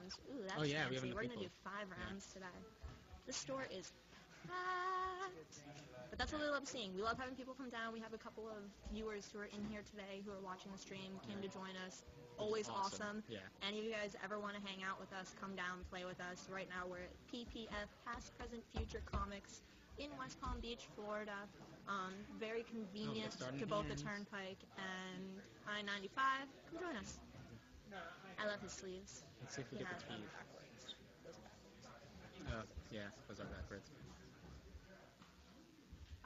rounds. Ooh, that's Oh, yeah, fancy. we have enough We're going to people. do 5 rounds today. This store is packed. But that's what we love seeing. We love having people come down. We have a couple of viewers who are in here today who are watching the stream, came to join us. Always awesome. Yeah. Any of you guys ever want to hang out with us, come down, play with us. Right now we're at PPF, Past, Present, Future Comics in West Palm Beach, Florida. Very convenient to both the Turnpike and I-95. Come join us. I love his sleeves. Let's see if we get the teeth. Yeah, those are backwards.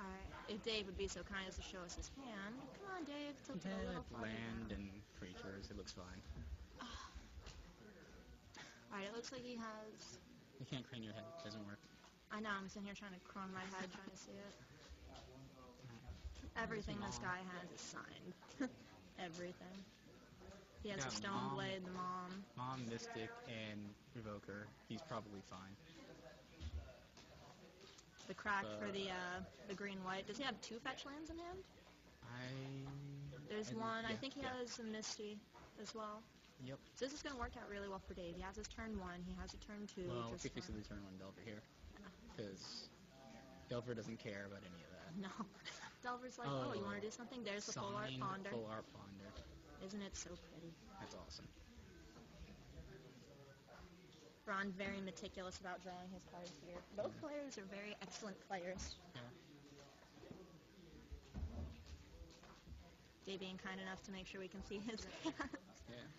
Alright, if Dave would be so kind as to show us his hand. Come on, Dave. Tilt it a little farther land down. and creatures, it looks fine. Alright, it looks like he has... You can't crane your head, it doesn't work. I know, I'm sitting here trying to crone my head, trying to see it. Everything this guy has is signed. Everything. He has a stone blade, the mom. Mom, Mystic, and Revoker. He's probably fine. The crack for the green-white. Does he have 2 fetch lands in hand? There's one. Yeah, I think he has a Misty as well. Yep. So this is going to work out really well for Dave. He has his turn 1. He has a turn 2. Well, let's fix the turn 1 Delver here. Because Delver doesn't care about any of that. No. Delver's like, oh, you want to do something? There's the full art ponder. Full art ponder. Isn't it so pretty? That's awesome. Ron, very meticulous about drawing his cards here. Both players are very excellent players. Yeah. Dave being kind enough to make sure we can see his hands. Yeah.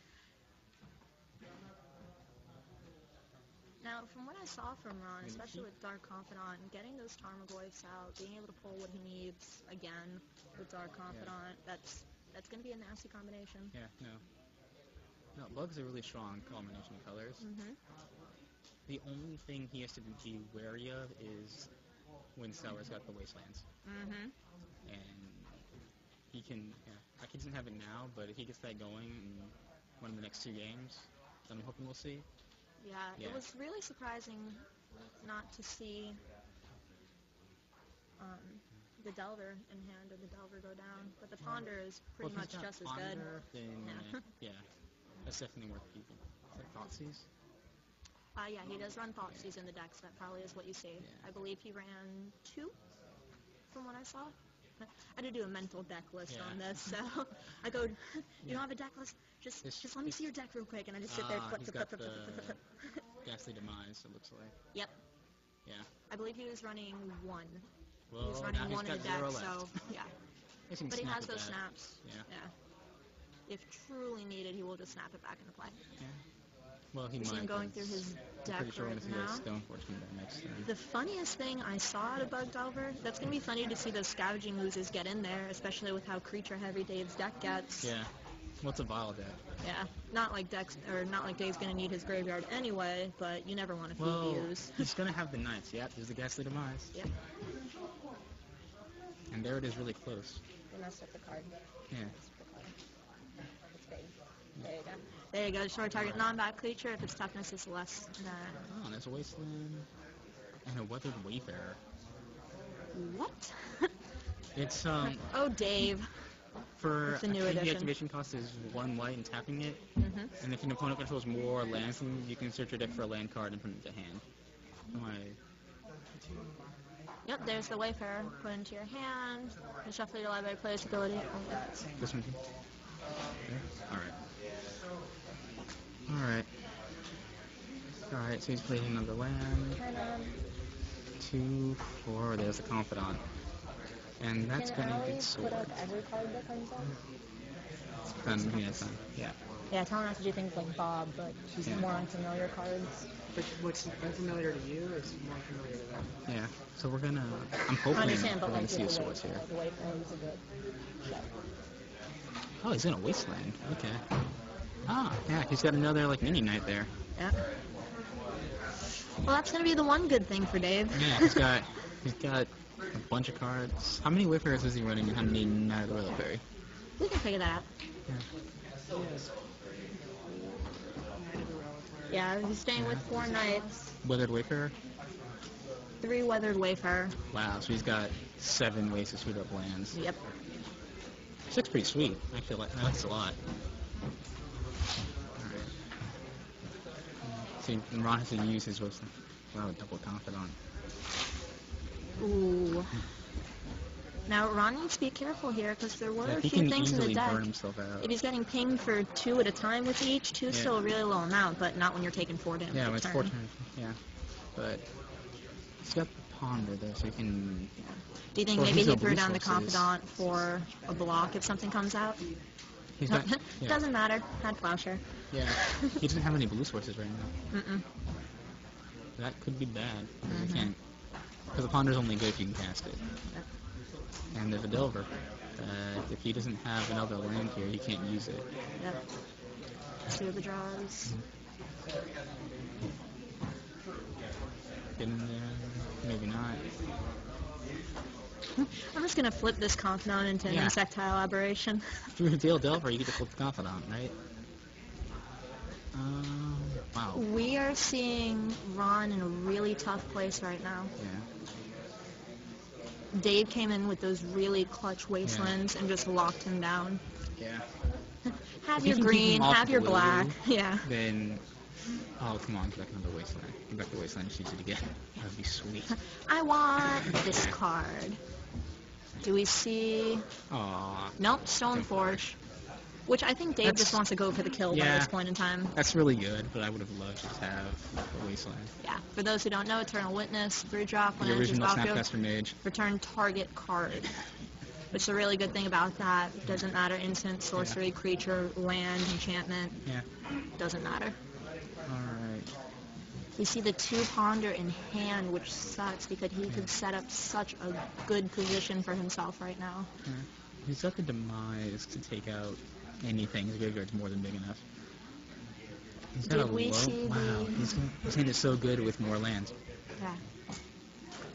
Now, from what I saw from Ron, especially with Dark Confidant, getting those Tarmogoyfs out, being able to pull what he needs again with Dark Confidant, that's going to be a nasty combination. Yeah, no, Bug's a really strong combination of colors. The only thing he has to be wary of is when Sour's got the Wastelands. And he can, he doesn't have it now, but if he gets that going in one of the next 2 games, I'm hoping we'll see. Yeah, it was really surprising not to see the Delver in hand or the Delver go down, but the Ponder is pretty much just as good. Then, that's definitely worth keeping. Is that Thoughtseize? Yeah, he does run Thoughtseize in the deck, so that probably is what you see. I believe he ran 2, from what I saw. I had to do a mental deck list on this, so I go, you don't have a deck list? Just let me see your deck real quick, and I just sit there, flip. Ghastly Demise, it looks like. Yep. Yeah. I believe he was running 1. Well, he was running 1 in the deck, left. So, yeah. But he has those snaps. Yeah. If truly needed, he will just snap it back into play. Yeah. Well, he might. See him going through his deck pretty sure right we're going to see now. that Stoneforge come back next turn. The funniest thing I saw out of Bug Delver, that's going to be funny to see those scavenging oozes get in there, especially with how creature-heavy Dave's deck gets. Yeah. What's a vial deck? Yeah. Not like Dave's going to need his graveyard anyway, but you never want to feed use. He's going to have the Knights. Yep, there's the Ghastly Demise. Yep. And there it is really close. You messed up the card. Yeah. It's big. There you go. There you go. Destroy target non-bat creature if its toughness is less than... Oh, there's a Wasteland. And a Weathered Wayfarer. What? It's, Oh, Dave. For the new edition. The activation cost is 1 white and tapping it. And if an opponent controls more lands, then you can search your deck for a land card and put it into hand. Yep, there's the Wayfarer. Put into your hand. And shuffle your library player's ability. This one? Alright. Alright, so he's playing another land. 2, 4, there's the Confidant. And that's gonna get sold. Put up every card that comes up? Yeah. Yeah, tell him not to do things like Bob, but she's more unfamiliar cards. But what's unfamiliar to you is more familiar to them. Yeah, so we're gonna, I'm hoping we're gonna see a swords here. Oh, he's in a Wasteland. Okay. Ah, yeah, he's got another, mini knight there. Yeah. Well, that's gonna be the one good thing for Dave. Yeah, he's got a bunch of cards. How many Wayfarers is he running and how many Knight of the Reliquary? We can figure that out. Yeah, he's staying with 4 Knights. Weathered Wayfarer? 3 Weathered Wayfarer. Wow, so he's got 7 ways to shoot up lands. Yep. This looks pretty sweet. Actually, that's a lot. See, Ron has to use his wasteland. Wow, double confidant. Ooh. Now, Ron needs to be careful here, because there were a he few can things in the easily deck. burn himself out. If he's getting pinged for 2 at a time with each, 2's still a really low amount, but not when you're taking 4 damage Yeah, a when it's turn. 4 turns. Yeah. But he's got the Ponder, though, so he can... Yeah. Do you think Well, maybe he's he no threw blue down the sources. Confidant for a block if something comes out? He's got... Yeah. Doesn't matter. Had Plowshare. Yeah. He doesn't have any blue sources right now. Mm-mm. That could be bad, because he can't... Because the Ponder's only good if you can cast it. Yep. And there's a Delver. If he doesn't have another land here, he can't use it. Yep. 2 of the draws. Get in there. Maybe not. I'm just going to flip this Confidant into an Insectile Aberration. If you reveal Delver, you get to flip the Confidant, right? Wow. We are seeing Ron in a really tough place right now. Yeah. Dave came in with those really clutch Wastelands and just locked him down. Yeah. Have If your you can keep green, him off have your blue, black. Yeah. Then... Oh, come on, get back another Wasteland. Get back the Wasteland and use it again. That would be sweet. I want this card. Do we see... Aww. Nope, Stoneforge. Which I think Dave just wants to go for the kill by this point in time. That's really good, but I would have loved to have a Wasteland. Yeah. For those who don't know, Eternal Witness, 3-drop, when The it enters original battlefield, Snapcaster Mage. return target card. Which is a really good thing about that. Doesn't matter, instant, sorcery, creature, land, enchantment. Yeah. Doesn't matter. Alright. We see the 2 Ponder in hand, which sucks because he could set up such a good position for himself right now. Yeah. He's got the Demise to take out anything. His graveyard's more than big enough. He's got Did a we low... see Wow. His hand is so good with more lands. Yeah.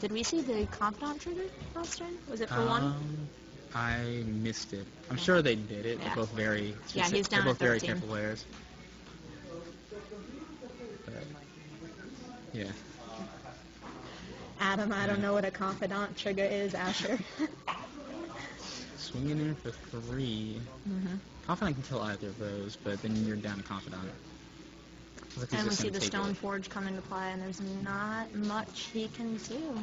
Did we see the Confidant trigger last turn? Was it for 1? I missed it. I'm sure they did it. Yeah. They're both very... Yeah, he's down They're both at very 13. careful players. Yeah. Adam, I don't know what a Confidant trigger is, Asher. Swinging in for 3. Confidant can kill either of those, but then you're down to Confidant. Like And we see the Stoneforge come into play, and there's not much he can do.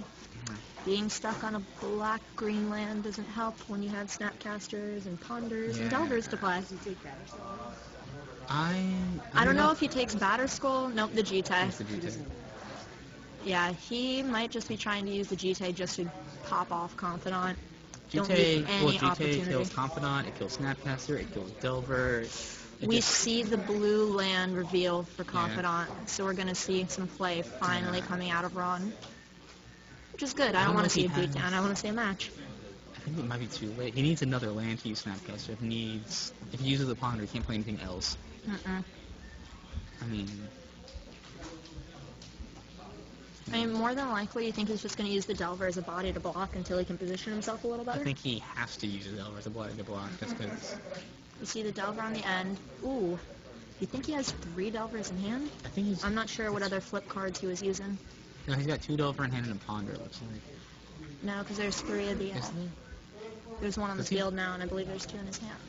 Being stuck on a black-green land doesn't help when you have Snapcasters and Ponders and Delvers to play. I don't know if he takes Batter Skull. Nope, the G-Tay. It's the G-Tay. Yeah, he might just be trying to use the G-Tay just to pop off Confidant. G-Tay kills Confidant, it kills Snapcaster, it kills Delver. We see the blue land reveal for Confidant, so we're going to see some play finally coming out of Ron. Which is good. I don't want to see a beatdown. I want to see a match. I think it might be too late. He needs another land to use Snapcaster. If he uses the Ponder, he can't play anything else. I mean, more than likely, you think he's just going to use the Delver as a body to block until he can position himself a little better? I think he has to use the Delver as a body to block, just because... You see the Delver on the end. Ooh. You think he has 3 Delvers in hand? I think he's... I'm not sure what other flip cards he was using. No, he's got 2 Delver in hand and a Ponder, it looks like. No, because there's 3 of the... There's 1 on the field now, and I believe there's 2 in his hand.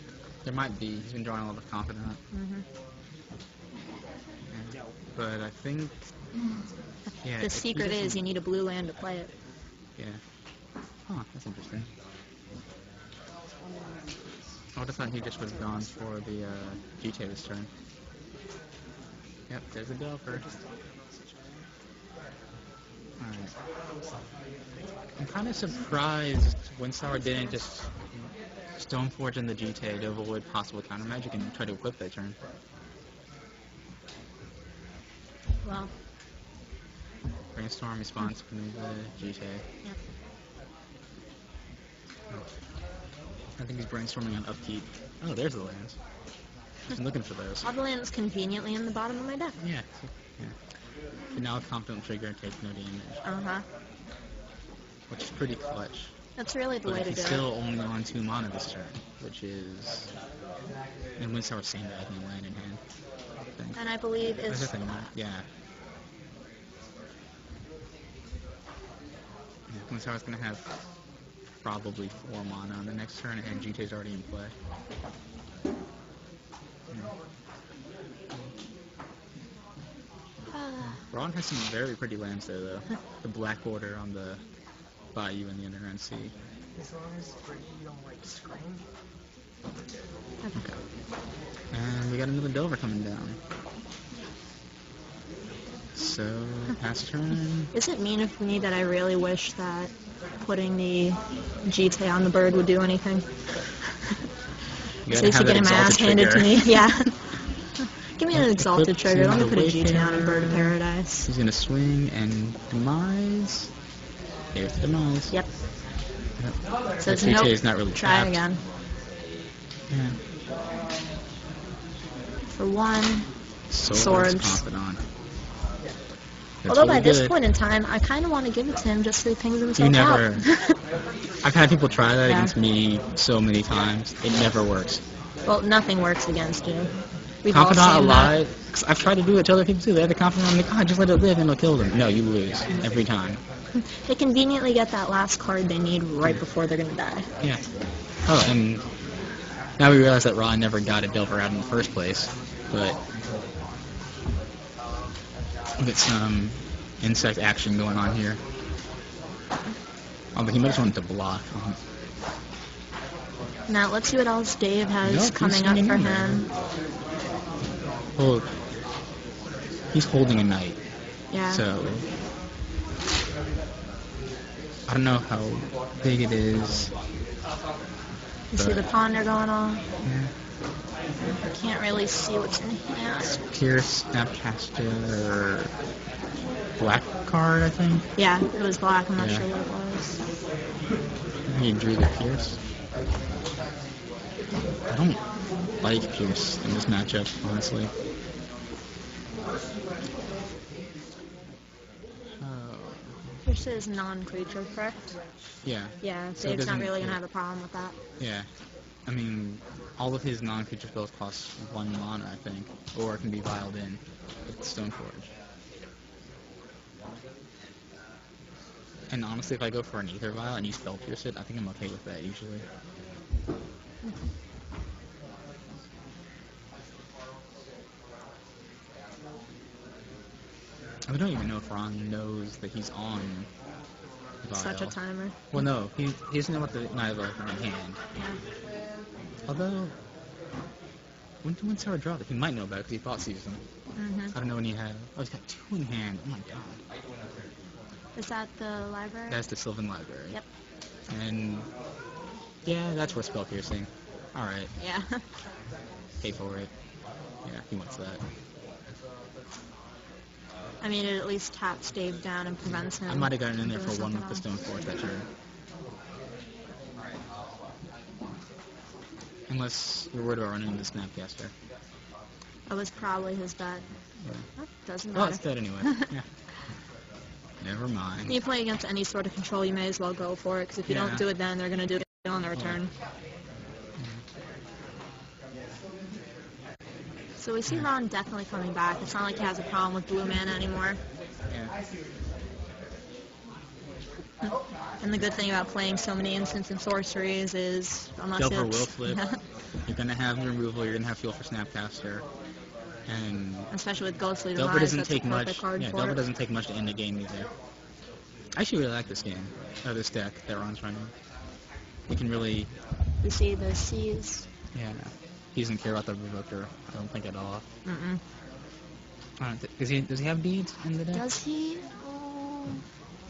There might be. He's been drawing a lot of Confidant. But I think... Yeah, the secret is you need a blue land to play it. Yeah. Huh, that's interesting. I would have thought he just would have gone for the G-Tay this turn. Yep, there's a Delver. Alright. I'm kind of surprised Windsour didn't just Stoneforge in the G-Tay to avoid possible counter magic and try to equip that turn. Well... Brainstorm response from the G-Tay. Yep. I think he's brainstorming on upkeep. Oh, there's the lands. I've been looking for those. All the lands conveniently in the bottom of my deck. Yeah. But now Confidant trigger and take no damage. Which is pretty clutch. That's really the way to do it. He's still only on 2 mana this turn, which is... And Windsour's sandbagging land in hand. And I believe is... Yeah. Windsour's going to have probably 4 mana on the next turn, and G-Tay's already in play. Ron has some very pretty lands there, though. The black border on the bayou and the underground sea. As long as it's pretty, you don't like scream. Okay. And we got another Delver coming down. So, pass turn. Is it mean of me that I really wish that putting the GT on the bird would do anything? So getting my ass handed to me. Yeah. Give me an exalted trigger. Let me put a GT on a bird of paradise. He's gonna swing and demise. There's the demise. Yep. So the GT is not really try trapped. again. Yeah. For 1, Swords. Confidant. Although by this point in time, I kind of want to give it to him just so he pings himself out. I've had people try that against me so many times. It never works. Well, nothing works against you. We've Confidant all seen alive. That. I've tried to do it to other people too. They have the confidant. I'm like, oh, just let it live and it'll kill them. No, you lose every time. They conveniently get that last card they need right before they're going to die. Yeah. Oh, and now we realize that Ron never got a Delver out in the first place. But get some insect action going on here. Oh, but he might just want to block. Now, let's see what else Dave has coming up for him. Well, he's holding a knight. Yeah. So, I don't know how big it is. You see the ponder going on? Yeah. Can't really see what's in here. Pierce, Snapcaster, black card, I think. Yeah, it was black. I'm not sure what it was. He drew the Pierce. I don't like Pierce in this matchup, honestly. Pierce is non-creature, correct? Yeah. Yeah, so Dave's not really going to have a problem with that. Yeah. I mean, all of his non-creature spells cost 1 mana, I think, or it can be vialed in with Stoneforge. And honestly, if I go for an Aether Vial and you spell pierce it, I think I'm okay with that usually. I don't even know if Ron knows that he's on Vial. Such a timer. Well, no, he doesn't know what the Knight of Life in hand. Yeah. Although, when did Windstar draw that? He might know about it because he thought season. I don't know when he had. Oh, he's got 2 in hand. Oh my god. Is that the library? That's the Sylvan Library. Yep. And yeah, that's for spell piercing. Alright. Yeah. Pay for it. Yeah, he wants that. I mean, it at least taps Dave down and prevents him. I might have gotten in there for 1 with the Stoneforge that turn. Unless you're worried about running into Snapcaster. That was probably his bet. Yeah. That doesn't matter. Well, it's dead anyway. Yeah. Never mind. You play against any sort of control, you may as well go for it, because if you don't do it then, they're going to do it on their turn. So we see Ron definitely coming back. It's not like he has a problem with blue mana anymore. Yeah. And the good thing about playing so many instants and sorceries is, unless Delver it's... will flip. You're going to have your removal, you're going to have fuel for Snapcaster. And especially with Ghostly Delver Demise, doesn't that's take a perfect much. card Yeah, for Delver it. doesn't take much to end the game either. I actually really like this game, or this deck that Ron's running. He can really... You see the C's. Yeah, he doesn't care about the Revoker, I don't think at all. Does he have beads in the deck? Does he? Oh,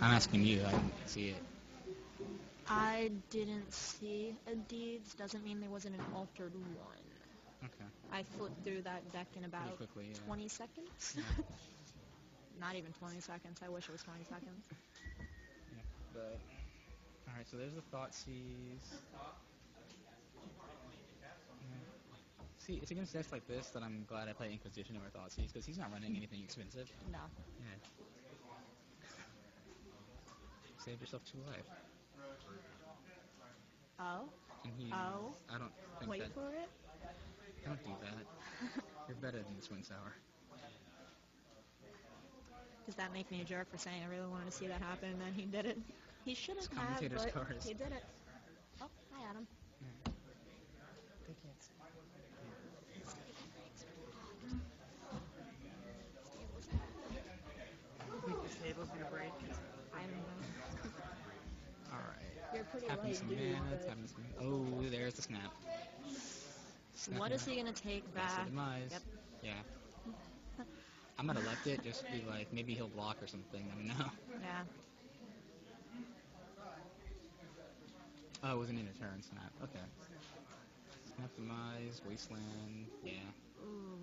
I'm asking you, I didn't see it. I didn't see a Deeds. Doesn't mean there wasn't an altered one. Okay. I flipped through that deck in about Pretty quickly, yeah. 20 seconds. Yeah. Not even 20 seconds. I wish it was 20 seconds. Yeah, but... Alright, so there's the Thoughtseize. See, it's against decks like this that I'm glad I play Inquisition over Thoughtseize, because he's not running anything expensive. No. Yeah. Save yourself 2 life. Oh? And he, Oh? I don't think Wait that... for it? Don't do that. You're better than this Windsour. Does that make me a jerk for saying I really wanted to see that happen and then he did it? He shouldn't have, but cards. he did it. Oh, hi Adam. Yeah. They can't see. pretty Tapping light some dude, mana, but tapping some... Oh, there's the snap. what is he gonna take That's back? the demise. Yep. Yeah. I might have left it, just to be like, maybe he'll block or something, I don't know. Yeah. Oh, it wasn't in a turn snap. Okay. Snap demise, wasteland, yeah. Ooh.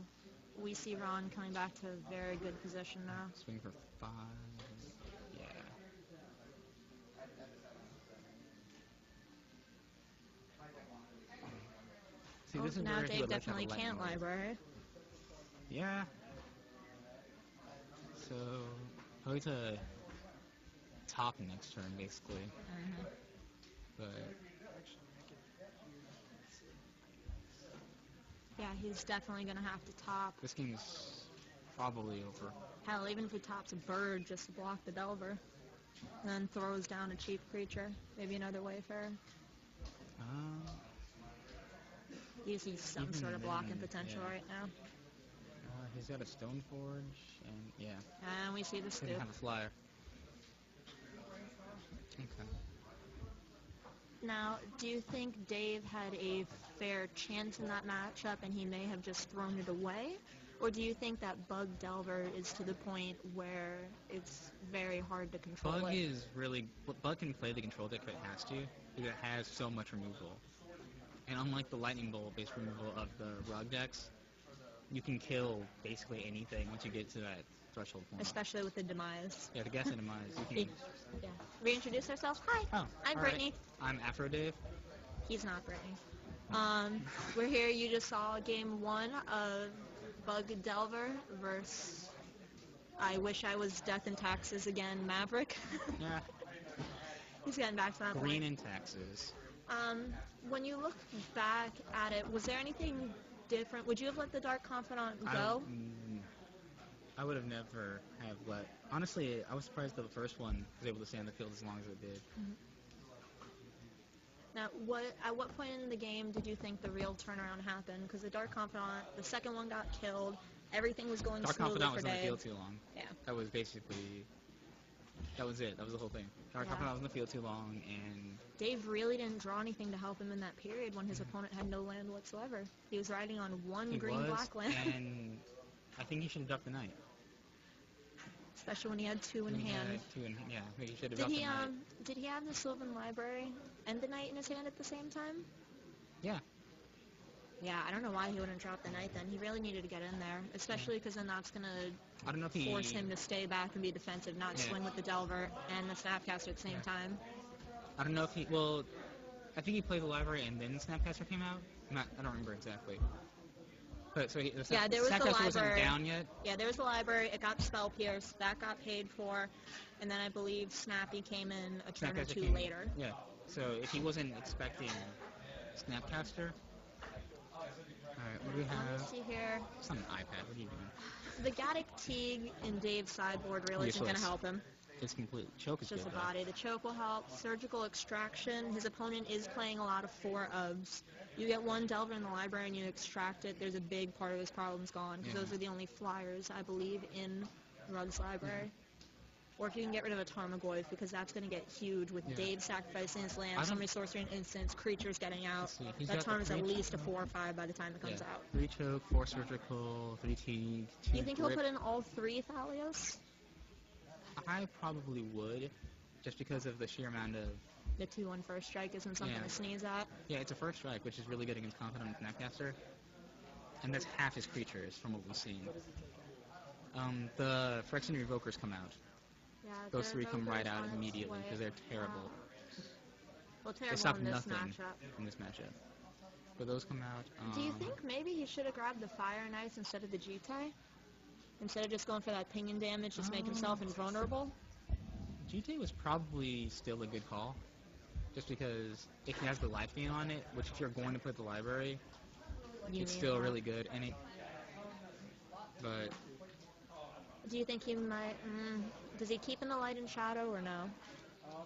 We see Ron coming back to a very good position now. Swing for 5. Yeah. See, this is now where he Dave would like to have a definitely lightning can't bolt. library. Yeah. So, probably to top next turn, basically. Mm-hmm. But Yeah, he's definitely gonna have to top. this game's probably over. Hell, even if he tops a bird just to block the Delver, and then throws down a cheap creature, maybe another Wayfarer. You see some Even sort of blocking then, potential yeah. right now. He's got a Stoneforge, and yeah. And we see the Doesn't scoop. have a flyer. Okay. Now, do you think Dave had a fair chance in that matchup and he may have just thrown it away? Or do you think that Bug Delver is to the point where it's very hard to control Bug it? is really... Bug can play the control deck if it has to, because it has so much removal. And unlike the Lightning Bolt-based removal of the Rug decks, you can kill basically anything once you get to that threshold point. Especially with the Demise. Yeah, to guess and demise, you can... Yeah. Reintroduce ourselves. Hi, Oh, I'm all Brittany. Right. I'm Afro Dave. He's not Brittany. We're here. You just saw game 1 of Bug Delver versus... I wish I was Death and Taxes again, Maverick. Yeah. He's getting back to that Green point. and taxes. When you look back at it, was there anything different? Would you have let the Dark Confidant go? I would have never have let... Honestly, I was surprised that the first one was able to stay on the field as long as it did. Now, at what point in the game did you think the real turnaround happened? Because the Dark Confidant, the second one got killed. Everything was going Dark smoothly Confidant for was on the Dave. field too long. Yeah. That was basically... That was it. That was the whole thing. Dark Confidant was on the field too long, and... Dave really didn't draw anything to help him in that period when his opponent had no land whatsoever. He was riding on one green-black land. And I think he should have ducked the knight. Especially when he had 2 in hand. Yeah, he should have ducked the knight. Did he have the Sylvan Library and the knight in his hand at the same time? Yeah. Yeah, I don't know why he wouldn't drop the knight then. He really needed to get in there, especially because then that's going I don't know if to he... force him to stay back and be defensive, not swing with the Delver and the Snapcaster at the same time. I don't know if he... Well, I think he played the library and then Snapcaster came out. I don't remember exactly. But so the there was the Snapcaster wasn't library. down yet. Yeah, there was the library. It got Spell Pierce. That got paid for. And then I believe Snappy came in a turn or two later. Yeah. So if he wasn't expecting Snapcaster... Alright, what do we have? Let's see here. It's on an iPad. What are you doing? The Gaddock Teague in Dave's sideboard really isn't going to help him. It's complete. Choke is Just good, a body. The choke will help. Surgical Extraction. His opponent is playing a lot of 4-ofs. You get one Delver in the library and you extract it, there's a big part of his problems gone, because those are the only flyers, I believe, in Rug's library. Or if you can get rid of a Tarmogoyf, because that's going to get huge with Dave sacrificing his land, somebody sorcering instants, creatures getting out. That Tarm is at least a 4 or 5 by the time it comes out. 3 choke, 4 surgical, 3 teague, 2 You think he'll put in all 3 Thalios? I probably would, just because of the sheer amount of... The 2-1 first strike isn't something to sneeze at. Yeah, it's a first strike, which is really good against Confidant and Snapcaster. And that's half his creatures, from what we've seen. The Phyrexian Revokers come out. Yeah, those 3 come right out immediately, because they're terrible. Well, They terrible stop in this nothing matchup. in this matchup. But those come out. Do you think maybe he should have grabbed the Fire Knights instead of the Jitai? Instead of just going for that pinging damage, just make himself invulnerable? GT was probably still a good call. Just because if he has the life gain on it, which if you're going to put the library, it's still really good. And it, but do you think he might? Does he keep in the light and shadow or no?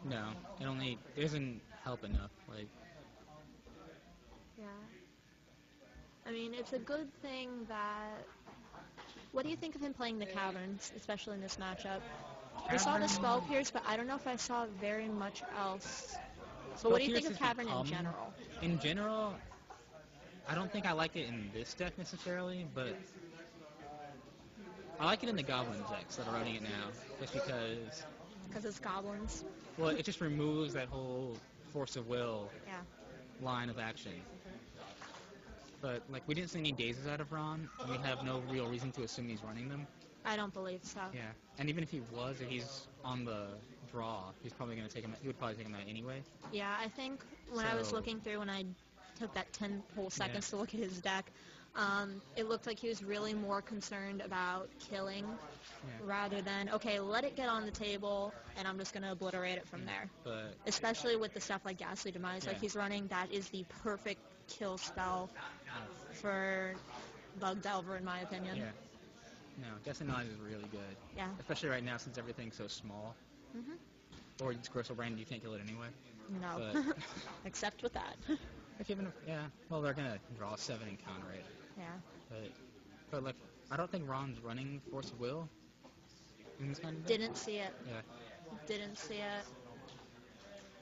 No, it doesn't help enough. Like, yeah. I mean, it's a good thing that. What do you think of him playing the Caverns, especially in this matchup? We saw the Spell Pierce, but I don't know if I saw very much else But what do you think of Cavern in general? In general, I don't think I like it in this deck necessarily, but I like it in the Goblin decks that are running it now, just because... Because it's goblins? Well, it just removes that whole force of will line of action. But, like, we didn't see any dazes out of Ron, and we have no real reason to assume he's running them. I don't believe so. Yeah, and even if he was, if he's on the draw, he's probably going to take him. He would probably take him out anyway. Yeah, I think when I was looking through, when I took that 10 whole seconds to look at his deck, it looked like he was really more concerned about killing rather than, okay, let it get on the table, and I'm just going to obliterate it from there. But especially with the stuff like Ghastly Demise, like he's running, that is the perfect kill spell for Bug Delver, in my opinion. Yeah. No, Ghastly Demise is really good. Yeah. Especially right now since everything's so small. Or it's Grosso Brand, you can't kill it anyway. No. But except with that. if even well, they're going to draw 7 and counter it. Yeah. But like, I don't think Ron's running Force of Will in this kind of deck. Didn't see it. Yeah. Didn't see it.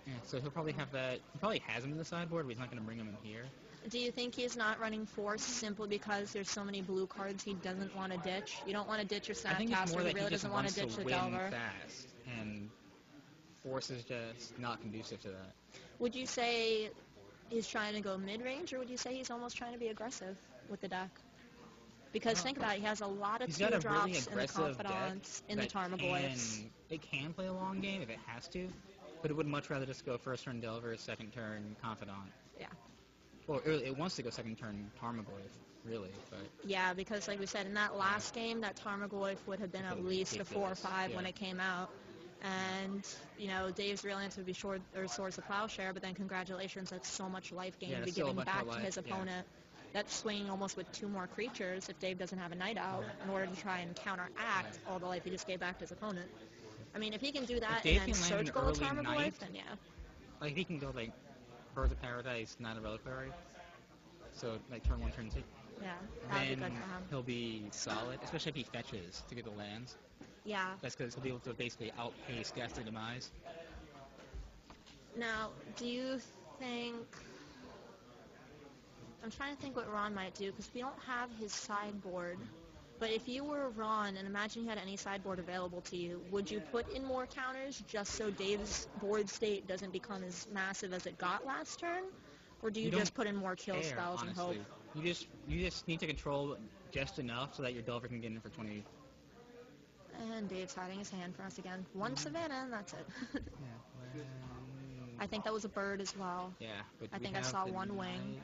Yeah, so he'll probably have that. He probably has him in the sideboard, but he's not going to bring him in here. Do you think he's not running Force simply because there's so many blue cards he doesn't want to ditch? You don't want to ditch your Snapcaster. He really doesn't want to ditch the Delver. Fast, and Force is just not conducive to that. Would you say he's trying to go mid-range, or would you say he's almost trying to be aggressive with the deck? Because think about it, he has a lot of 2-drops really in the Confidants, in the Tarmogoyfs. It can play a long game if it has to, but it would much rather just go first turn Delver, second turn Confidant. Yeah. Well, it wants to go second turn Tarmogoyf, really, but... Yeah, because like we said, in that last game, that Tarmogoyf would have been at least a 4 or 5 when it came out. And, you know, Dave's real answer would be Swords of Plowshare, but then congratulations, that's so much life gain to be giving back to his opponent. That's swinging almost with 2 more creatures if Dave doesn't have a Night Out in order to try and counteract all the life he just gave back to his opponent. I mean, if he can do that and then Surgical Tarmogoyf, then yeah. Like, he can go, like, Birds of Paradise, Night of Reliquary. So, like, turn 1, turn 2. Yeah, that would be good for him. He'll be solid, especially if he fetches to get the lands. Yeah. That's because he'll be able to basically outpace Ghastly Demise. Now, do you think... I'm trying to think what Ron might do, because we don't have his sideboard. But if you were Ron, and imagine you had any sideboard available to you, would you put in more counters just so Dave's board state doesn't become as massive as it got last turn? Or do you just put in more kill spells and hope? You just need to control just enough so that your Delver can get in for 20. And Dave's hiding his hand for us again. 1 Savannah, and that's it. I think that was a bird as well. Yeah, but I think I saw 1 wing.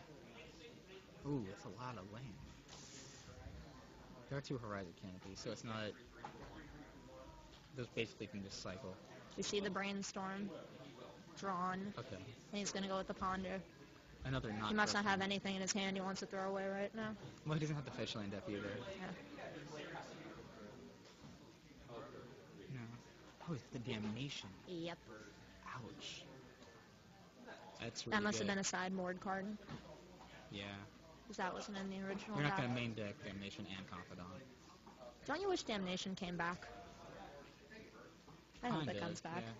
Ooh, that's a lot of land. There are 2 Horizon Canopies, so it's not... Those basically can just cycle. You see the Brainstorm drawn. Okay. And he's going to go with the Ponder. Another not. He must not have anything in his hand he wants to throw away right now. Well, he doesn't have the fish land up either. Yeah. No. Oh, it's the Damnation. Yep. Ouch. That's really That must good. have been a sideboard card. Yeah. Because that wasn't in the original You're not deck. going to main deck Damnation and Confidant. Don't you wish Damnation came back? I hope it comes back. Yeah.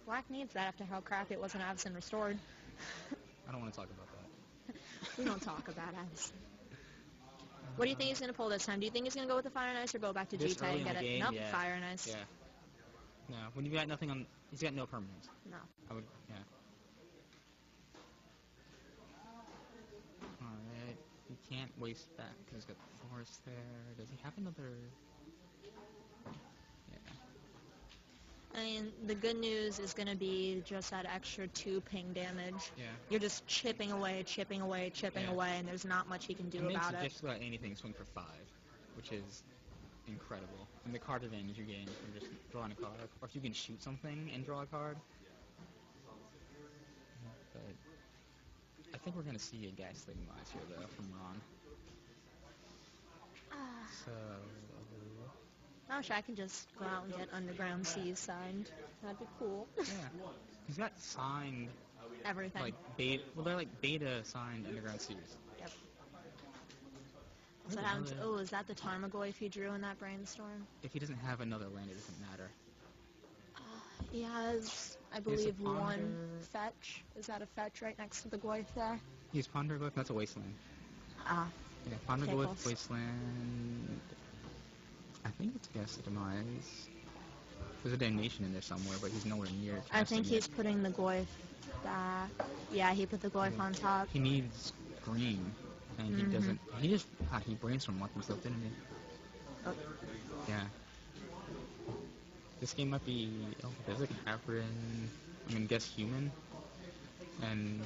Black needs that after how crappy it was in Avacyn Restored. I don't want to talk about that. We don't talk about Avacyn. What do you think he's going to pull this time? Do you think he's going to go with the Fire and Ice or go back to G-Tag and get it? Game, nope, yeah. Fire and Ice. Yeah. No, when you've got nothing on... He's got no permanents. No. I would... Yeah. Alright. He can't waste that because he's got Forest there. Does he have another... I mean, the good news is going to be just that extra 2 ping damage. Yeah. You're just chipping away, and there's not much he can do about it. Just about anything swing for 5, which is incredible. And the card advantage you gain from just drawing a card. Or if you can shoot something and draw a card. But I think we're going to see a Ghastly Demise here, though, from Ron. So... I wish I could just go out and get Underground Seas signed. That'd be cool. Yeah. He's got signed... Everything. Like, beta... Well, they're like beta signed Underground Seas. Yep. So happens. Oh, is that the Tarmogoyf he drew in that Brainstorm? If he doesn't have another land, it doesn't matter. He has I believe one fetch. Is that a fetch right next to the Goyf there? He's Ponderglyph, that's a wasteland. Ah. Yeah, Ponderglyph, wasteland. I think it's Gas Demise. There's a damnation in there somewhere, but he's nowhere near. I think he's putting the Goyf back. Yeah, he put the Goyf on top. He needs green, and he doesn't. He brainstormed luck himself, didn't he? Oh. Yeah. This game might be. Oh, there's a Cavern. I mean, guess human. And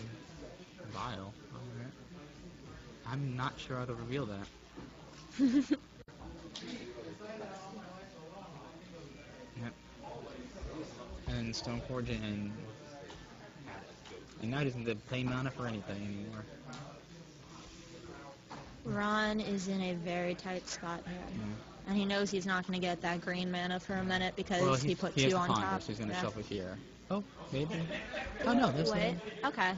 vial. Alright. I'm not sure how to reveal that. Yep. And Stoneforge and now he doesn't play mana for anything anymore. Ron is in a very tight spot here. Yeah. And he knows he's not going to get that green mana for a minute because he put two on top. So he's going to shuffle here. Oh, maybe. Oh, no, there's Wait, okay.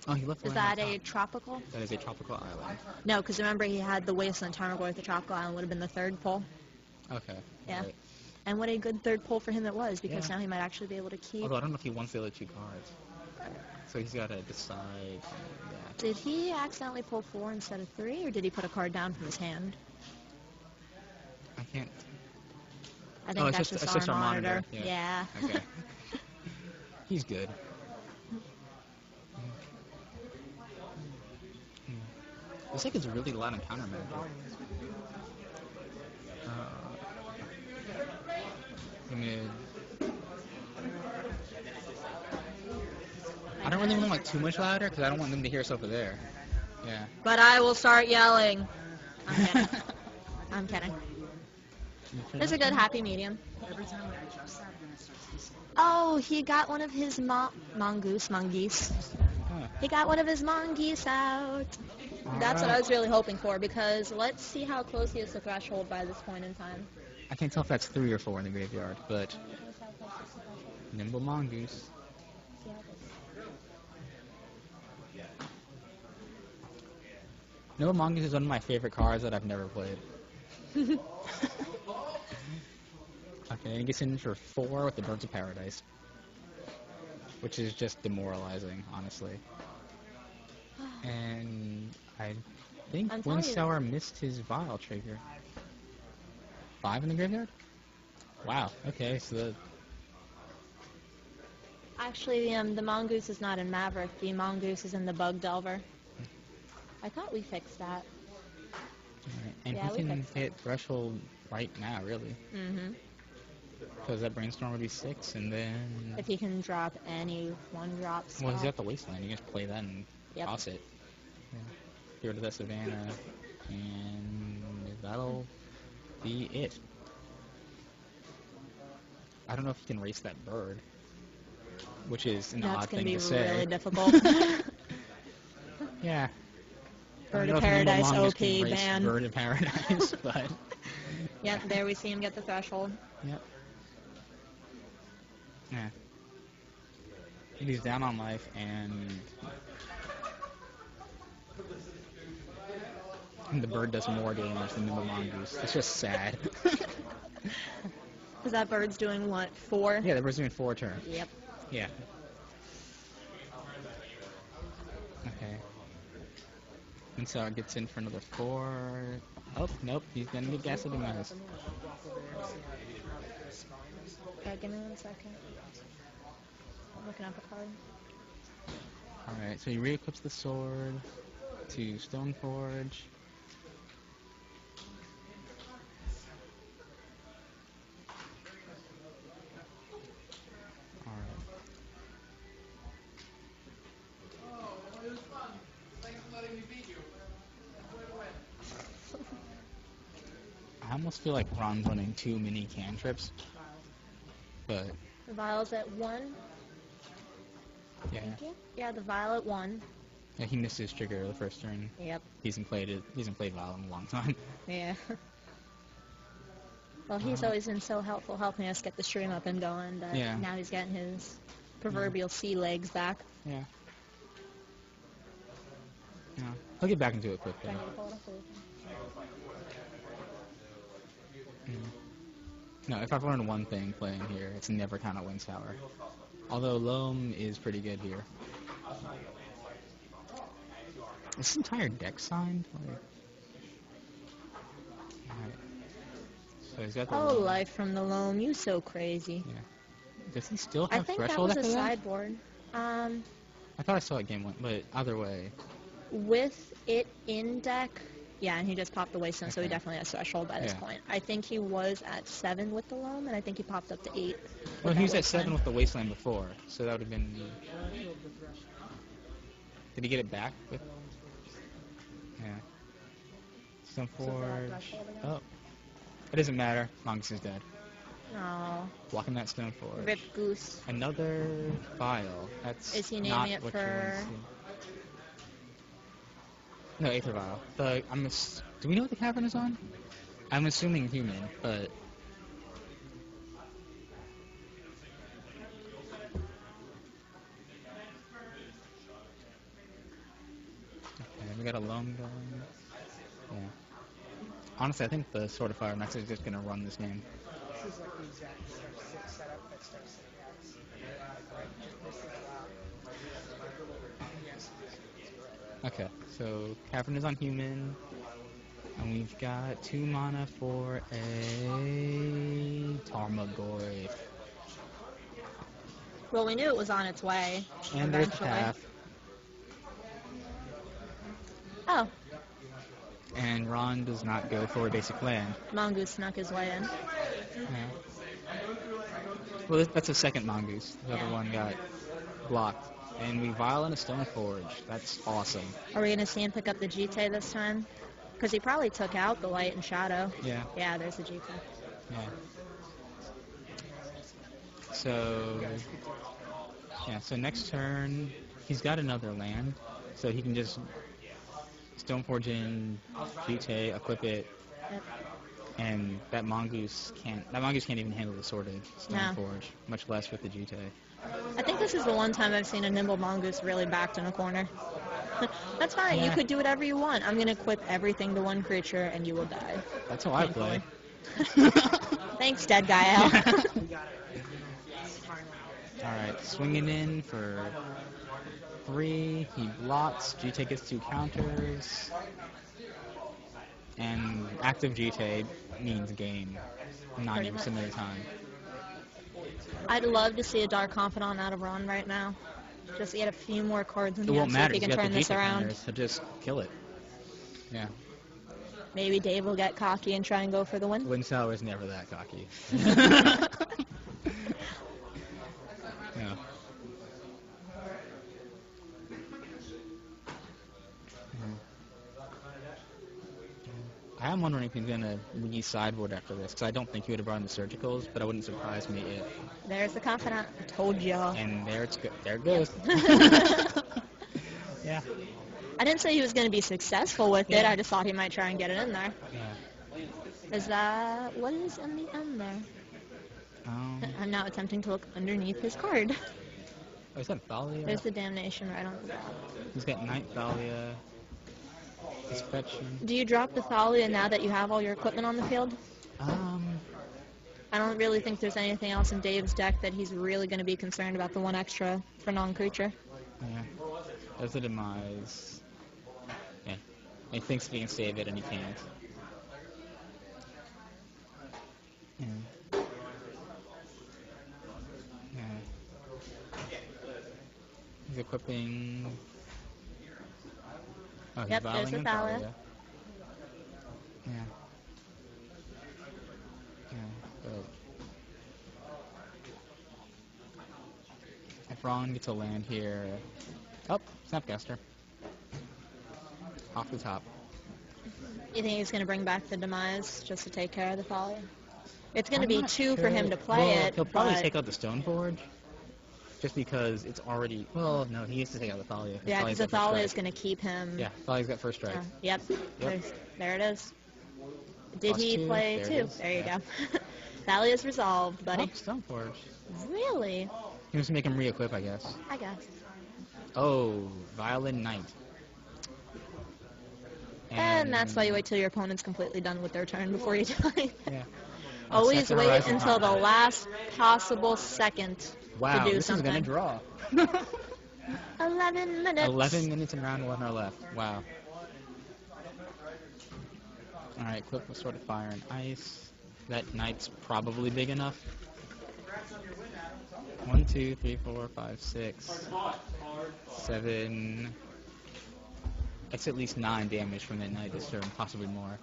Oh, he left the Is that a tropical? That is a tropical island. No, because remember he had the Wasteland Tarmogoyf, the tropical island would have been the third pull. Okay. Yeah. Right. And what a good third pull for him it was, because now he might actually be able to keep... Although I don't know if he wants the other two cards. So he's got to decide. Yeah. Did he accidentally pull 4 instead of 3, or did he put a card down from his hand? I can't... I think that's just our monitor. Yeah. Okay. He's good. This deck is really loud on counter magic. I don't really want like too much louder because I don't want them to hear us over there. Yeah. But I will start yelling. I'm kidding. I'm kidding. There's a good happy medium. Every time I adjust that, then it starts hissing. Oh, he got one of his mongoose. Huh. He got one of his mongoose out. That's what I was really hoping for, because let's see how close he is to threshold by this point in time. I can't tell if that's 3 or 4 in the graveyard, but Nimble Mongoose. Nimble Mongoose is one of my favorite cards that I've never played. Okay, and he gets in for 4 with the Birds of Paradise, which is just demoralizing, honestly. And I think Windsour missed his vial trigger. 5 in the graveyard? Wow, okay, so Actually, the mongoose is not in Maverick. The mongoose is in the Bug Delver. I thought we fixed that. Right. And he can hit threshold right now, really. Mm-hmm. Because that brainstorm would be 6, and then... If he can drop any 1-drop spell. Well, he's got the Wasteland. You can just play that and toss it. Yeah. Get rid of that Savannah, and that'll be it. I don't know if he can race that bird, which is an odd thing to say. That's going to be really difficult. Yeah. Bird of Paradise, OP, ban. Bird of Paradise, but... Yep, there we see him get the threshold. Yep. Yeah. And he's down on life, and the bird does more damage than the mongoose. It's just sad. Because that bird's doing what, 4? Yeah, the bird's doing 4 turns. Yep. Yeah. Okay. And so it gets in for another 4. Oh, nope, he's gonna get Gas Demise. Yeah, give me 1 second. I'm looking up a card. Alright, so he re-equips the sword to Stoneforge. Alright. It was fun. Thanks for letting me beat you. I almost feel like Ron's running too many cantrips, but... The vial's at 1. Yeah. Thank you. Yeah, the vial at 1. Yeah, he missed his trigger the first turn. Yep. He hasn't played vial in a long time. Yeah. Well, he's always been so helpful helping us get the stream up and going that now he's getting his proverbial sea legs back. Yeah. Yeah. He'll get back into it quick, though. No, if I've learned one thing playing here, it's never count out Wind Tower. Although Loam is pretty good here. Is this entire deck signed? Like, alright. So he's got the Oh, Loam. life from the loam, you so crazy. Yeah. Does he still I have think that threshold was a after that? sideboard. I thought I saw it game one, but either way. With it in deck, yeah, and he just popped the wasteland, so he Okay. definitely has threshold by this Yeah. point. I think he was at 7 with the loam, and I think he popped up to 8. Well, with he that was at 7 wasteland. with the wasteland before, so that would have been... Did he get it back? With... Yeah. Stoneforge... Oh. It doesn't matter. Mongoose is dead. Oh, Blocking that Stoneforge. Rip Goose. Another vial. That's Is he not naming it what you for- want to see. No, AEther vial. Do we know what the cavern is on? I'm assuming human, but... Okay, we got a loam going. Yeah. Honestly, I think the Sword of Fire Max is just gonna run this game. This is like the exact Star 6 setup that Star 6 has. This is yes. Okay, so Cavern is on human, and we've got 2 mana for a Tarmogoyf. Well, we knew it was on its way. And there's the eventually. path, Oh, and Ron does not go for a basic land. Mongoose snuck his way in. Yeah. Well, that's a second Mongoose. The other Yeah. one got blocked. And we vial in a Stoneforge. That's awesome. Are we going to see him pick up the GT this time? Because he probably took out the light and shadow. Yeah, Yeah, there's the GT. yeah. So, yeah, so next turn, he's got another land, so he can just Stoneforge in, GT, equip it, Yep. and that Mongoose can't even handle the sorted Stoneforge, much less with the GT. I think this is the one time I've seen a nimble mongoose really backed in a corner. That's fine. You Yeah. could do whatever you want. I'm going to equip everything to one creature, and you will die. That's how I play. Thanks, dead guy Al. We got it right. Alright, swinging in for 3. He blocks. GT gets 2 counters. And active GT means game. Pretty 90% of the time. I'd love to see a Dark Confidant out of Ron right now. Just to get a few more cards in It hand won't so if matter. he He's can got turn the this GT around. counters, so just kill it. Yeah. Maybe Dave will get cocky and try and go for the win. Wind Tower is never that cocky. Yeah. I am wondering if he's gonna re-sideboard after this, because I don't think he would have brought in the surgicals, but it wouldn't surprise me if. There's the Confidant. I told y'all. And there it's go. There it goes. Yeah. I didn't say he was going to be successful with it. Yeah. I just thought he might try and get it in there. Yeah. Is that... what is in the end there? I'm now attempting to look underneath his card. Oh, he's got Thalia. There's the Damnation right on the top. He's got Night Thalia. Inspection. Do you drop the Thalia now that you have all your equipment on the field? I don't really think there's anything else in Dave's deck that he's really going to be concerned about the 1 extra for non-creature. Yeah. There's the Demise. Yeah. He thinks he can save it and he can't. Yeah. Yeah. He's equipping... Oh, he's Yep, there's vialing the in Thalia. Yeah. Yeah. But if Ron gets a land here... Oh, Snapcaster. Off the top. You think he's going to bring back the Demise just to take care of the Thalia? It's going to I'm be not 2 for sure. him to play Well, it, he'll probably but... take out the Stoneforge. Just because it's already... Well, no, he needs to take out the Thalia. Yeah, Thalia's because the got first Thalia is strike. going to keep him... Yeah, Thalia's got first strike. Yep. There it is. Did Plus he 2, play there it 2? is. There you Yeah. go. Thalia's resolved, buddy. Oh, Stoneforge. Really? He wants to make him re-equip, I guess. I guess. Oh, Violin Knight. And that's why you wait till your opponent's completely done with their turn before you do anything. Yeah. Always Second wait Horizon until the Hotline. last possible second Wow, to do this something. is gonna draw. 11 minutes. 11 minutes and round 1 are left. Wow. Alright, equip with Sword of Fire and Ice. That knight's probably big enough. 1, 2, 3, 4, 5, 6, 7. That's at least 9 damage from that knight this turn, possibly more.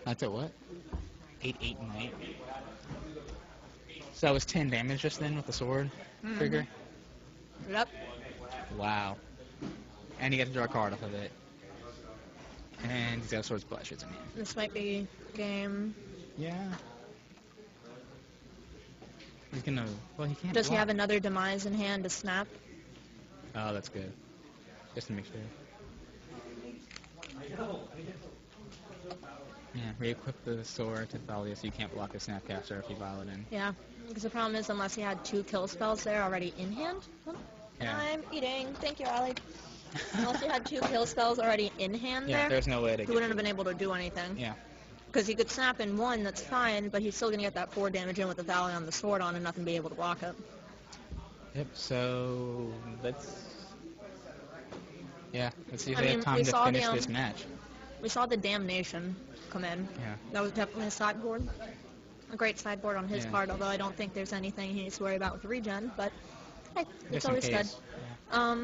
That's at what? 8, 8, and 8. So that was 10 damage just then with the sword trigger? Yep. Wow. And you get to draw a card off of it. And he's got Sword Splashes in hand. This might be game. Yeah. He's gonna... Well, he can't Does he block. have another demise in hand to snap? Oh, that's good. Just to make sure. Yeah, re-equip the sword to Thalia so you can't block the Snapcaster if you vial it in. Yeah. Because the problem is, unless he had 2 kill spells there already in hand. Yeah. I'm eating. Thank you, Allie. Unless he had 2 kill spells already in hand Yeah, there, there's no way to he get wouldn't have through. been able to do anything. Yeah. Because he could snap in 1, that's fine, but he's still going to get that 4 damage in with the Valley on the sword on and nothing be able to block it. Yep, so let's see if I they have mean, time we to saw finish the, this match. We saw the Damnation come in. Yeah. That was definitely a sideboard. A great sideboard on his Yeah. part, although I don't think there's anything he needs to worry about with regen, but hey, it's Just in always good. case. Yeah.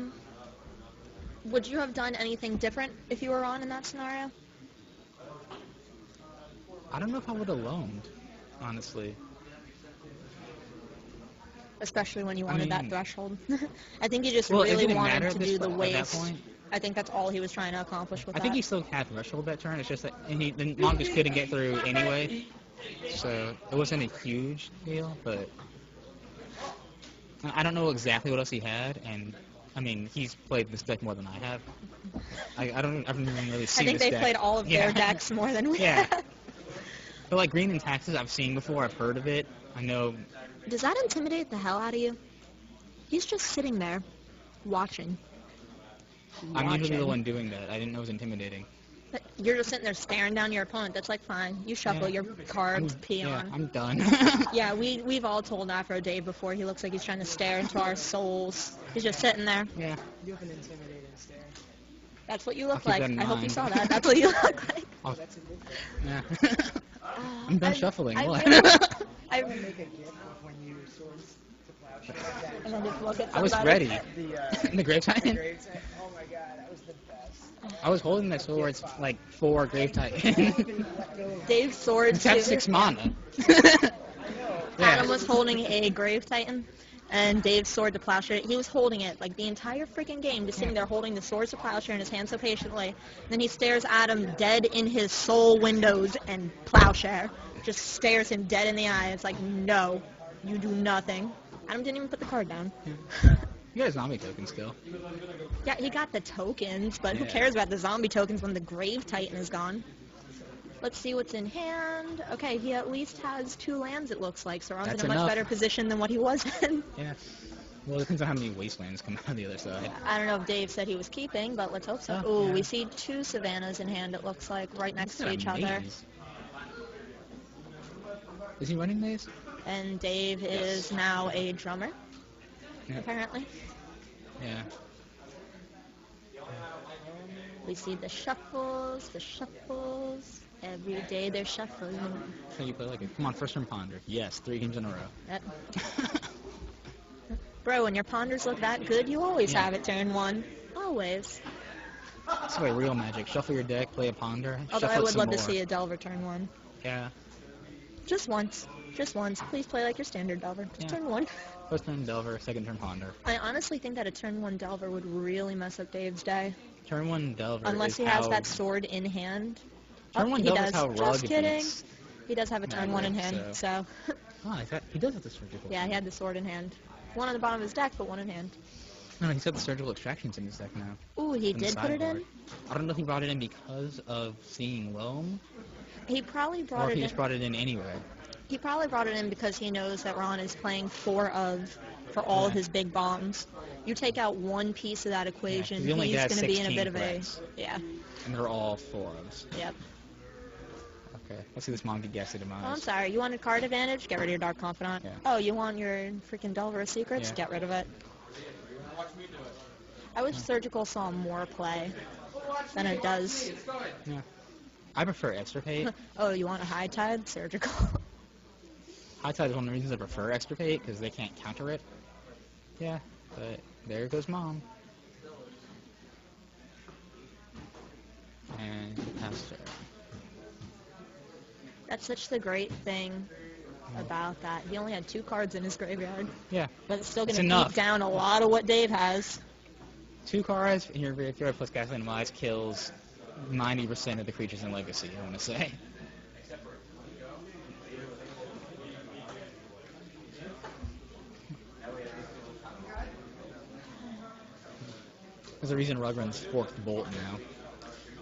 Would you have done anything different if you were on in that scenario? I don't know if I would have loaned, honestly. Especially when you wanted that mean- threshold. I think he just Well, it really didn't wanted matter to at this do the point- at that waste. point. I think that's all he was trying to accomplish with I that. think he still had threshold that turn. It's just that the Mongoose couldn't get through anyway, so it wasn't a huge deal. But I don't know exactly what else he had, and I mean he's played this deck more than I have. I don't even really see I think this they deck. played all of their decks more than we Yeah. have. But like Green and Taxes, I've seen before. I've heard of it. I know. Does that intimidate the hell out of you? He's just sitting there, watching. I'm usually the one doing that. I didn't know it was intimidating. But you're just sitting there staring down your opponent. That's like fine. You shuffle your cards, peon. Yeah, I'm done. Yeah, we've all told Afro Dave before. He looks like he's trying to stare into our souls. He's just sitting there. Yeah. You have an intimidating stare. That's what you I'll look keep like. that in I hope you mind. saw that. That's what you look like. I'll- That's a good thing. yeah. I'm done shuffling. I What? really- I would make a gift of when you use swords to plowshare like that. And then just look at I was somebody. ready. The, The Grave the Titan? Graves, oh my god, that was the best. I was holding that sword like 4 Grave Titan. Let go of Dave's sword It's have too. 6 mana. Adam was holding a Grave Titan, and Dave's sword to Plowshare. He was holding it like the entire freaking game, just sitting there holding the sword to Plowshare in his hand so patiently. And then he stares Adam dead in his soul windows, and Plowshare just stares him dead in the eye. It's like, no, you do nothing. Adam didn't even put the card down. You got a zombie token still. Yeah, he got the tokens, but who Yeah. cares about the zombie tokens when the Grave Titan is gone? Let's see what's in hand. Okay, he at least has 2 lands, it looks like, so Ron's That's in a much enough. better position than what he was in. Yeah. Well, it depends on how many wastelands come out the other side. I don't know if Dave said he was keeping, but let's hope so. Oh, Ooh, yeah. we see 2 Savannas in hand, it looks like, right next to each other. Is he running maze? And Dave is now a drummer, Yeah. apparently. Yeah. We see the shuffles. Every day they're shuffling. So you play like it. Come on, first turn Ponder. Yes, 3 games in a row. Yep. Bro, when your ponders look that good, you always Yeah. have it turn 1. Always. That's like real magic. Shuffle your deck, play a Ponder. Although shuffle I it would some love more. to see a Delver turn 1. Yeah. Just once. Just once. Please play like your standard Delver. Just Yeah. turn 1. First turn Delver, second turn Ponder. I honestly think that a turn 1 Delver would really mess up Dave's day. Turn 1 Delver Unless is he has how... that sword in hand. Turn 1 he Delver does. is how Just Rug kidding. beats. He does have a turn 1 in Maverick, hand, so... Oh, he does have the surgical. Yeah, he had the sword in hand. 1 on the bottom of his deck, but 1 in hand. No, he's got the surgical extractions in his deck now. Ooh, he In the did put it in? sideboard. I don't know if he brought it in because of seeing Loam, He probably or brought if it he in. just brought it in anyway. He probably brought it in because he knows that Ron is playing 4 of for all of his big bombs. You take out one piece of that equation, he only he's has going to be in a 16 bit of threats. yeah. And they're all forums. Yep. Okay, let's see this mom get gas to demise. Oh, I'm sorry. You want a card advantage? Get rid of your Dark Confidant. Yeah. Oh, you want your freaking Delver of Secrets? Yeah. Get rid of it. I wish Surgical saw more play than it does. Yeah. I prefer Extirpate. Oh, you want a High Tide? Surgical. High Tide is one of the reasons I prefer Extirpate, because they can't counter it. Yeah, but there goes Mom. And Pastor. That's such the great thing about that. He only had 2 cards in his graveyard. Yeah. But it's still going It's to enough. beat down a lot of what Dave has. 2 cards in your graveyard plus Gas and Demise kills 90% of the creatures in Legacy, I want to say. There's a reason Rug runs Forked Bolt now.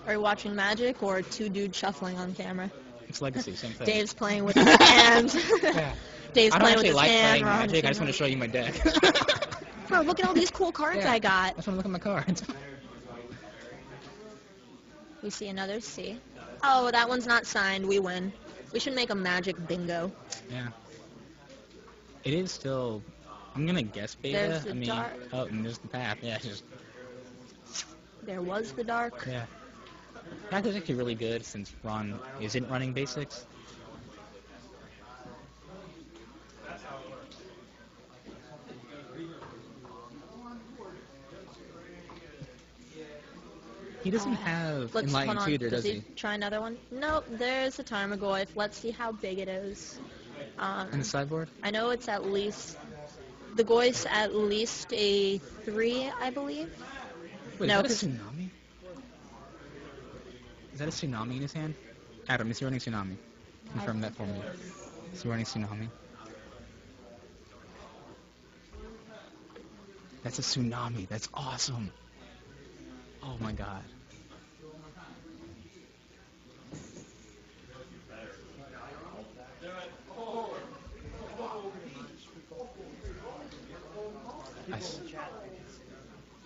Are you watching Magic or 2 dudes shuffling on camera? It's Legacy, same thing. Dave's playing with his hand. Yeah. Dave's I don't playing with actually his like hand. playing Magic, I just want to show you my deck. Bro, look at all these cool cards Yeah, I I got. just want to look at my cards. We see another C. Oh, that one's not signed. We win. We should make a Magic bingo. Yeah. It is still... I'm going to guess beta. There's the I mean, dark. oh, and there's the path. Yeah, just... There was the dark. Yeah. Path is actually really good since Ron isn't running basics. He doesn't have Let's hold Enlightened on. Tutor, does he? Try another one? Nope, there's a Tarmogoyf. Let's see how big it is. In the sideboard? I know it's at least... The Goyf's at least a 3, I believe. Wait, No, is that a Tsunami? Is that a Tsunami in his hand? Adam, is he running Tsunami? Confirm that for me. Is he running Tsunami? That's a Tsunami. That's awesome. Oh my god.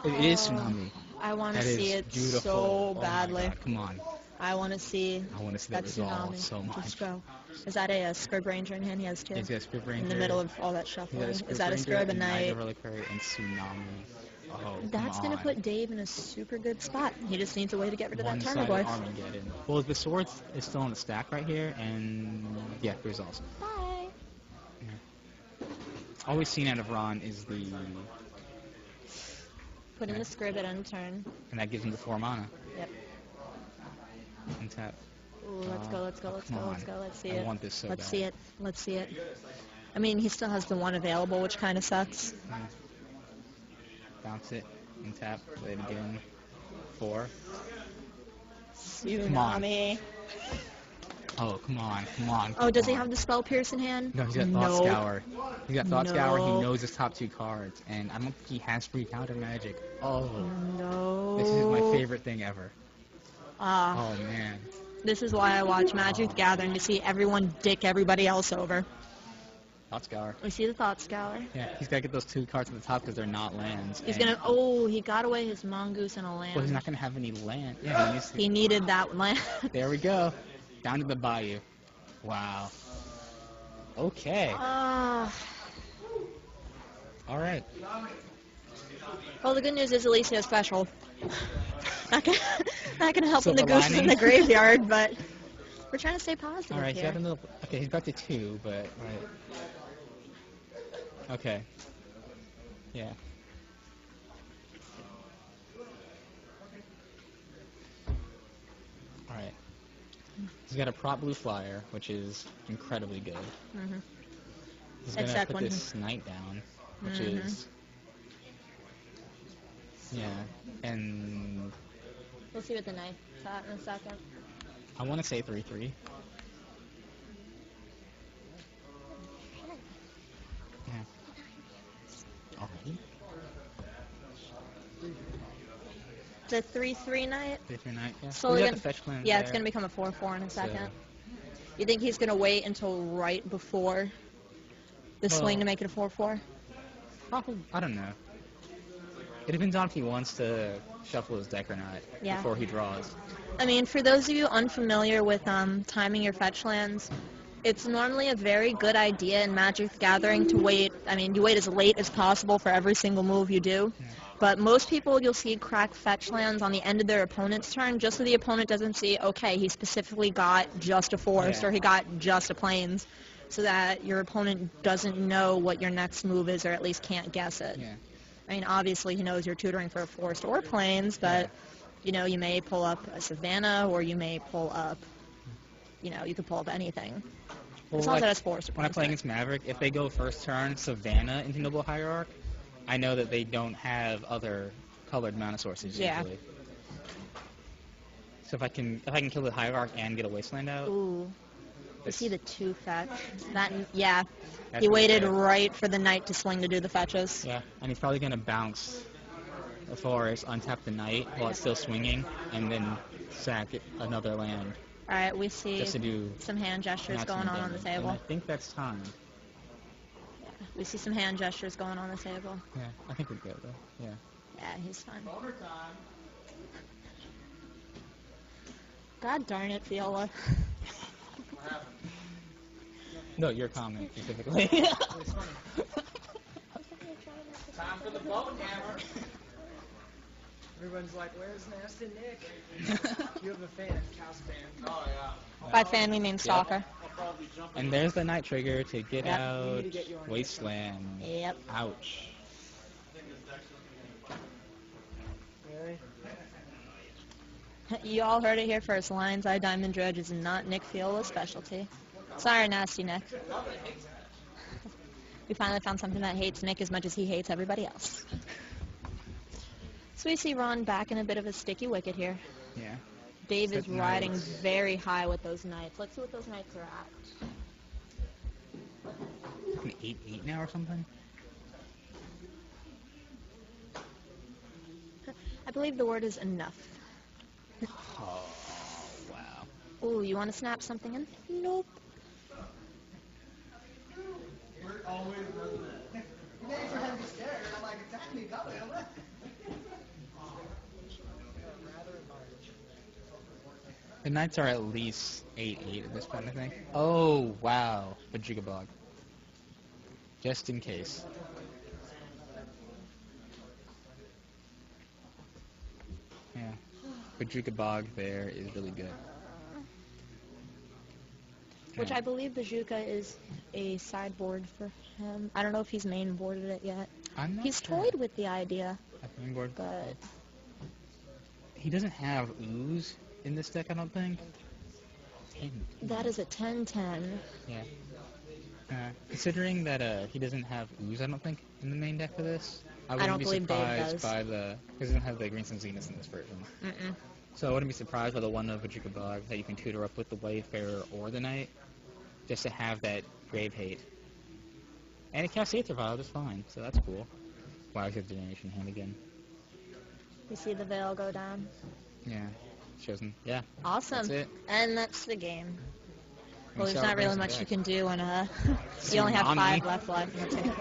It is Tsunami. I want to That see is it beautiful. so Oh my badly. God, come on. I want to see that resolve Tsunami. so much. Just go. Is that a Scrib Ranger in hand? He has 2. He's got a Scrib Ranger. In the middle of all that shuffling. Is that a Scrib and Knight? Reliquary and Tsunami. Oh, That's going to put Dave in a super good spot. He just needs a way to get rid of that One-sided Tarmogoyf. Armageddon. Well, the sword is still in the stack right here, and yeah, resolves. Bye. Yeah. All we've seen out of Ron is the... Put in the Scrib at end turn. And that gives him the 4 mana. Yep. Untap. Ooh, let's go, let's go, let's go, let's go. Let's see I it. want this so Let's bad. see it. Let's see it. I mean, he still has the 1 available, which kind of sucks. Yeah. Bounce it. Untap. Play it again. 4. Tsunami. Oh, come on, come on. Oh, does he on. have the Spell Pierce in hand? No, he's got Thought Scour. He's got Thought Scour, he No. knows his top 2 cards, and I don't think he has free counter magic. Oh, No. this is my favorite thing ever. Oh, man. This is why I watch Magic the Gathering, to see everyone dick everybody else over. Thought Scour. We see the Thought Scour. Yeah, he's got to get those 2 cards at the top because they're not lands. He's and- gonna. Oh, he got away his Mongoose and a land. Well, he's not going to have any land. Yeah, he needs to. He needed that land. There we go. Down to the bayou. Wow. Okay. Ah. All right. Well, the good news is at least he has special. Not gonna help Silver in the gooses in lining. the graveyard, but we're trying to stay positive All right. So here. okay, he's back to 2, but right. Okay. Yeah. All right. He's got a prop blue flyer, which is incredibly good. Mm-hmm. He's gonna Except put when this knight down, which Mhm. is and We'll see what the knife at in a second. I want to say 3/3. Yeah. Already? It's a 3/3 knight. 3/3 knight. Yeah. So We got again- the fetch plan Yeah, there. it's gonna become a 4/4 in a second. So- You think he's gonna wait until right before the swing to make it a 4/4? Probably, I don't know. It depends on if he wants to shuffle his deck or not before he draws. I mean, for those of you unfamiliar with timing your fetch lands, it's normally a very good idea in Magic the Gathering to wait. I mean, you wait as late as possible for every single move you do. Yeah. But most people, you'll see crack fetch lands on the end of their opponent's turn, just so the opponent doesn't see, okay, he specifically got just a forest or he got just a plains, so that your opponent doesn't know what your next move is, or at least can't guess it. Yeah. I mean, obviously he knows you're tutoring for a forest or plains, but you know, you may pull up a savanna, or you may pull up, you know, you could pull up anything. Well, as long as it has forest or when I plains. play against Maverick, if they go first turn savanna into Noble Hierarch, I know that they don't have other colored mana sources usually. So if I can kill the Hierarch and get a Wasteland out. Ooh. You see the 2 fetch. That's He waited really right for the knight to swing to do the fetches. Yeah, and he's probably going to bounce the forest, untap the knight while it's still swinging, and then sack another land. All right, we see Just to do some hand gestures going on the damage. table. And I think that's time. Yeah, we see some hand gestures going on the table. Yeah, I think we're good though. Yeah. Yeah, he's fine. God darn it, Viola. No, your comment specifically. Time for the boat hammer. Everyone's like, where's Nasty Nick? You have a fan, Cow's fan. Oh, yeah. By fan, we mean stalker. And there's the night trigger to get out Wasteland. Yep. Ouch. Really? You all heard it here first. Lion's Eye Diamond Dredge is not Nick Fiola's specialty. Sorry, Nasty Nick. We finally found something that hates Nick as much as he hates everybody else. So we see Ron back in a bit of a sticky wicket here. Yeah. Dave is Except riding knights. very high with those knights. Let's see what those knights are at. An 8/8 now or something? I believe the word is enough. Oh, wow. Ooh, you want to snap something in? Nope. The knights are at least 8/8 at this point, I think. Oh, wow. Bajigabog. Just in case. Yeah. Bajigabog there is really good. Which Yeah. I believe Bajuka is a sideboard for him. I don't know if he's main boarded it yet. I'm not He's sure. toyed with the idea, I main board. but He doesn't have ooze in this deck, I don't think. that is a 10-10. Yeah. Considering that he doesn't have ooze, I don't think, in the main deck for this, I wouldn't don't be believe Dave surprised does. by the... Because he doesn't have the Green Sun Zenith in this version. Mm-mm. So I wouldn't be surprised by the one of Vajika Bog that you can tutor up with the Wayfarer or the Knight, just to have that Grave Hate. And it casts AEther Vial just fine, so that's cool. Wow, he's got the Generation hand again. You see the veil go down. Yeah, shows him. Yeah. Awesome. That's it. And that's the game. Well, And there's so not really brings much it you back. can do when you only have Tsunami. 5 left in the ticket.